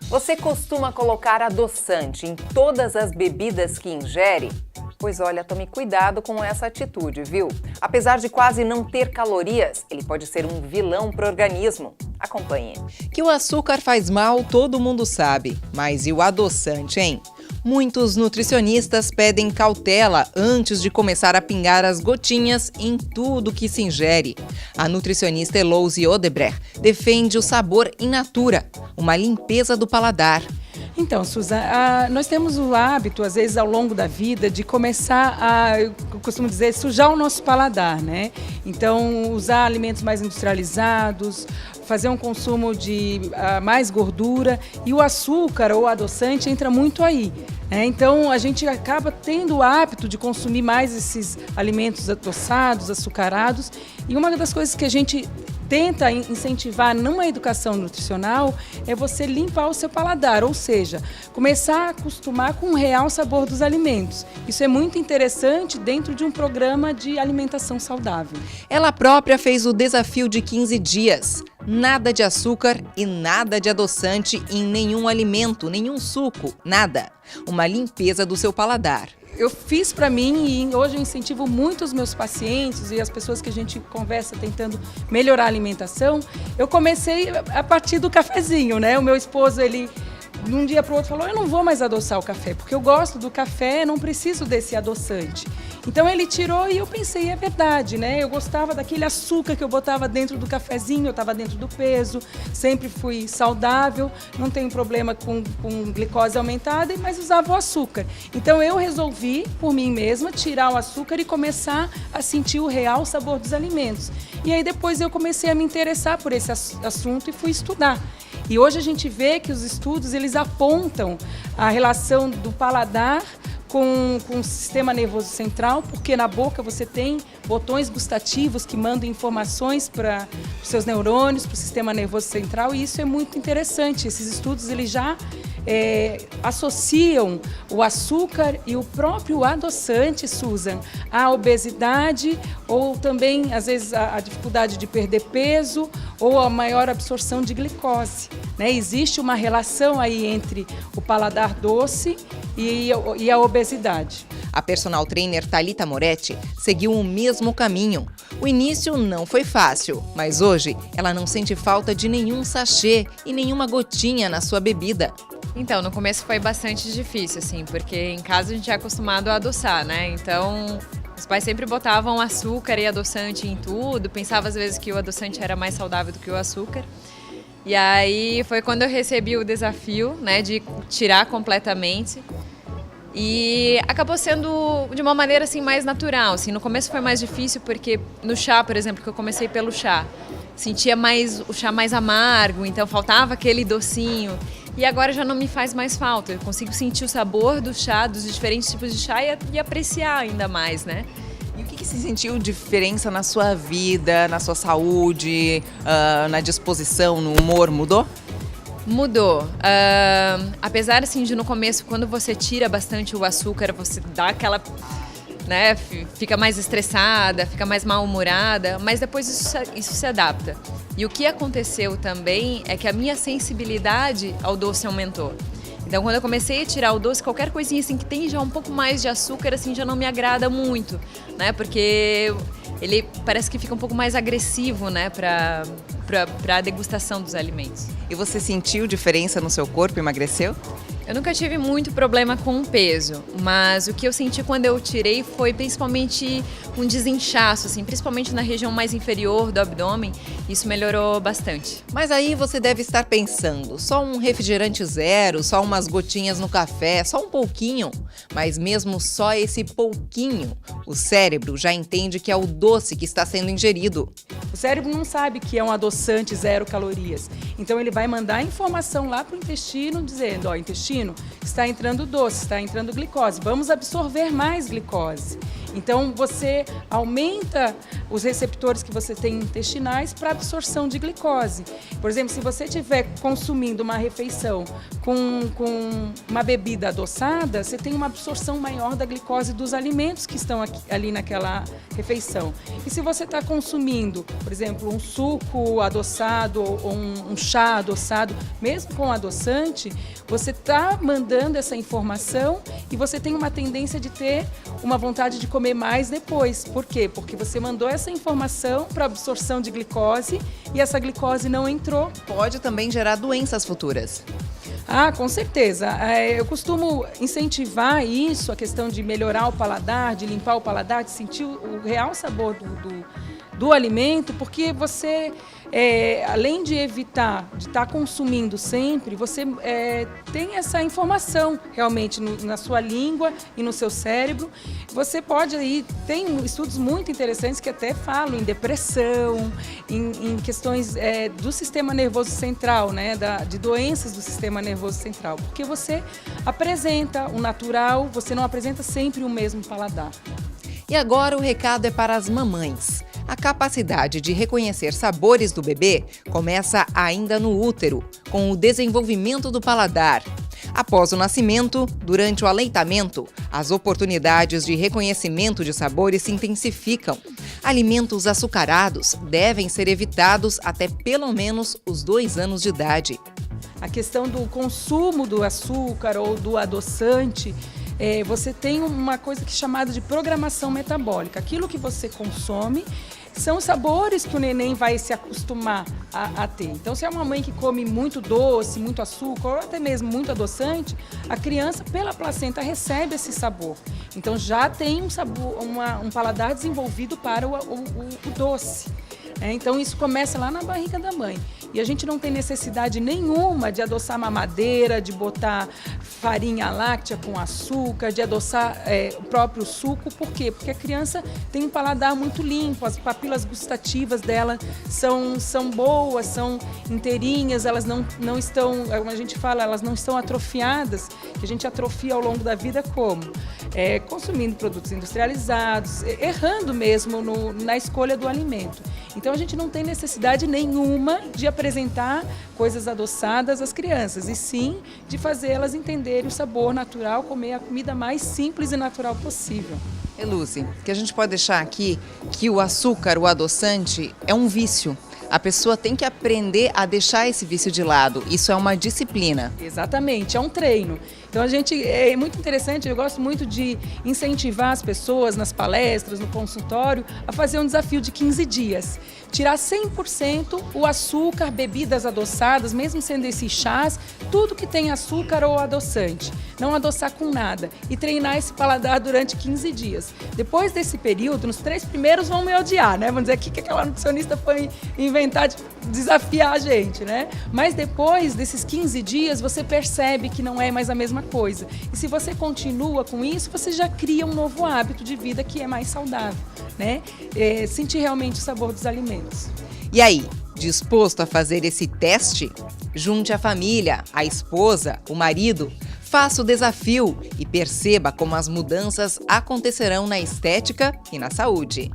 Você costuma colocar adoçante em todas as bebidas que ingere? Pois olha, tome cuidado com essa atitude, viu? Apesar de quase não ter calorias, ele pode ser um vilão para o organismo. Acompanhe. Que o açúcar faz mal, todo mundo sabe. Mas e o adoçante, hein? Muitos nutricionistas pedem cautela antes de começar a pingar as gotinhas em tudo que se ingere. A nutricionista Elouise Odebrecht defende o sabor in natura, uma limpeza do paladar. Então, Susan, nós temos o hábito, às vezes, ao longo da vida, de começar eu costumo dizer, sujar o nosso paladar, né? Então, usar alimentos mais industrializados, fazer um consumo de mais gordura, e o açúcar ou adoçante entra muito aí. Então, a gente acaba tendo o hábito de consumir mais esses alimentos adoçados, açucarados, e uma das coisas que a gente tenta incentivar numa educação nutricional é você limpar o seu paladar, ou seja, começar a acostumar com o real sabor dos alimentos. Isso é muito interessante dentro de um programa de alimentação saudável. Ela própria fez o desafio de 15 dias. Nada de açúcar e nada de adoçante em nenhum alimento, nenhum suco, nada. Uma limpeza do seu paladar. Eu fiz para mim e hoje eu incentivo muito os meus pacientes e as pessoas que a gente conversa tentando melhorar a alimentação. Eu comecei a partir do cafezinho, né? O meu esposo, ele de um dia para o outro falou, eu não vou mais adoçar o café, porque eu gosto do café, não preciso desse adoçante. Então ele tirou e eu pensei, é verdade, né? Eu gostava daquele açúcar que eu botava dentro do cafezinho, eu estava dentro do peso, sempre fui saudável, não tenho problema com glicose aumentada, mas usava o açúcar. Então eu resolvi, por mim mesma, tirar o açúcar e começar a sentir o real sabor dos alimentos. E aí depois eu comecei a me interessar por esse assunto e fui estudar. E hoje a gente vê que os estudos, eles apontam a relação do paladar com o sistema nervoso central, porque na boca você tem botões gustativos que mandam informações para os seus neurônios, para o sistema nervoso central, e isso é muito interessante. Esses estudos, eles já associam o açúcar e o próprio adoçante, Susan, à obesidade ou também, às vezes, a dificuldade de perder peso ou a maior absorção de glicose, né? Existe uma relação aí entre o paladar doce e a obesidade. A personal trainer Thalita Moretti seguiu o mesmo caminho. O início não foi fácil, mas hoje ela não sente falta de nenhum sachê e nenhuma gotinha na sua bebida. Então, no começo foi bastante difícil, assim, porque em casa a gente é acostumado a adoçar, né? Então, os pais sempre botavam açúcar e adoçante em tudo, pensava às vezes que o adoçante era mais saudável do que o açúcar. E aí foi quando eu recebi o desafio, né, de tirar completamente. E acabou sendo de uma maneira assim mais natural, assim. No começo foi mais difícil porque no chá, por exemplo, que eu comecei pelo chá, sentia mais o chá mais amargo, então faltava aquele docinho. E agora já não me faz mais falta. Eu consigo sentir o sabor do chá, dos diferentes tipos de chá e apreciar ainda mais, né? E o que você sentiu diferença na sua vida, na sua saúde, na disposição, no humor? Mudou? Mudou. Apesar assim de no começo, quando você tira bastante o açúcar, você dá aquela, né, fica mais estressada, fica mais mal-humorada, mas depois isso se adapta. E o que aconteceu também é que a minha sensibilidade ao doce aumentou. Então, quando eu comecei a tirar o doce, qualquer coisinha assim que tem já um pouco mais de açúcar, assim, já não me agrada muito, né? Porque ele parece que fica um pouco mais agressivo, né, para a degustação dos alimentos. E você sentiu diferença no seu corpo? Emagreceu? Eu nunca tive muito problema com o peso, mas o que eu senti quando eu tirei foi principalmente um desinchaço, assim, principalmente na região mais inferior do abdômen. Isso melhorou bastante. Mas aí você deve estar pensando, só um refrigerante zero, só umas gotinhas no café, só um pouquinho. Mas mesmo só esse pouquinho, o cérebro já entende que é o doce que está sendo ingerido. O cérebro não sabe que é um adoçante 0 calorias. Então ele vai mandar informação lá para o intestino dizendo, ó, intestino, está entrando doce, está entrando glicose, vamos absorver mais glicose. Então, você aumenta os receptores que você tem intestinais para absorção de glicose. Por exemplo, se você estiver consumindo uma refeição com uma bebida adoçada, você tem uma absorção maior da glicose dos alimentos que estão ali naquela refeição. E se você está consumindo, por exemplo, um suco adoçado ou um chá adoçado, mesmo com adoçante, você está mandando essa informação e você tem uma tendência de ter uma vontade de comer mais depois. Por quê? Porque você mandou essa informação para absorção de glicose e essa glicose não entrou. Pode também gerar doenças futuras. Ah, com certeza. Eu costumo incentivar isso, a questão de melhorar o paladar, de limpar o paladar, de sentir o real sabor do alimento, porque você, além de evitar de estar consumindo sempre, você tem essa informação realmente na sua língua e no seu cérebro. Você pode aí, tem estudos muito interessantes que até falam em depressão, em questões do sistema nervoso central, né, de doenças do sistema nervoso central, porque você apresenta o natural, você não apresenta sempre o mesmo paladar. E agora o recado é para as mamães. A capacidade de reconhecer sabores do bebê começa ainda no útero, com o desenvolvimento do paladar. Após o nascimento, durante o aleitamento, as oportunidades de reconhecimento de sabores se intensificam. Alimentos açucarados devem ser evitados até pelo menos os 2 anos de idade. A questão do consumo do açúcar ou do adoçante, você tem uma coisa que é chamada de programação metabólica. Aquilo que você consome são os sabores que o neném vai se acostumar a ter. Então, se é uma mãe que come muito doce, muito açúcar ou até mesmo muito adoçante, a criança, pela placenta, recebe esse sabor. Então, já tem um sabor, um paladar desenvolvido para o doce. Então, isso começa lá na barriga da mãe. E a gente não tem necessidade nenhuma de adoçar mamadeira, de botar farinha láctea com açúcar, de adoçar o próprio suco. Por quê? Porque a criança tem um paladar muito limpo, as papilas gustativas dela são boas, são inteirinhas, elas não estão, como a gente fala, elas não estão atrofiadas, que a gente atrofia ao longo da vida como? Consumindo produtos industrializados, errando mesmo na escolha do alimento. Então, a gente não tem necessidade nenhuma de apresentar coisas adoçadas às crianças, e sim de fazê-las entenderem o sabor natural, comer a comida mais simples e natural possível. Lúcia, que a gente pode deixar aqui que o açúcar, o adoçante, é um vício. A pessoa tem que aprender a deixar esse vício de lado. Isso é uma disciplina. Exatamente, é um treino. Então, é muito interessante, eu gosto muito de incentivar as pessoas nas palestras, no consultório, a fazer um desafio de 15 dias. Tirar 100% o açúcar, bebidas adoçadas, mesmo sendo esses chás, tudo que tem açúcar ou adoçante. Não adoçar com nada. E treinar esse paladar durante 15 dias. Depois desse período, nos 3 primeiros vão me odiar, né? Vão dizer que aquela nutricionista foi inventar de desafiar a gente, né? Mas depois desses 15 dias, você percebe que não é mais a mesma coisa. E se você continua com isso, você já cria um novo hábito de vida que é mais saudável, né? Sentir realmente o sabor dos alimentos. E aí, disposto a fazer esse teste? Junte a família, a esposa, o marido, faça o desafio e perceba como as mudanças acontecerão na estética e na saúde.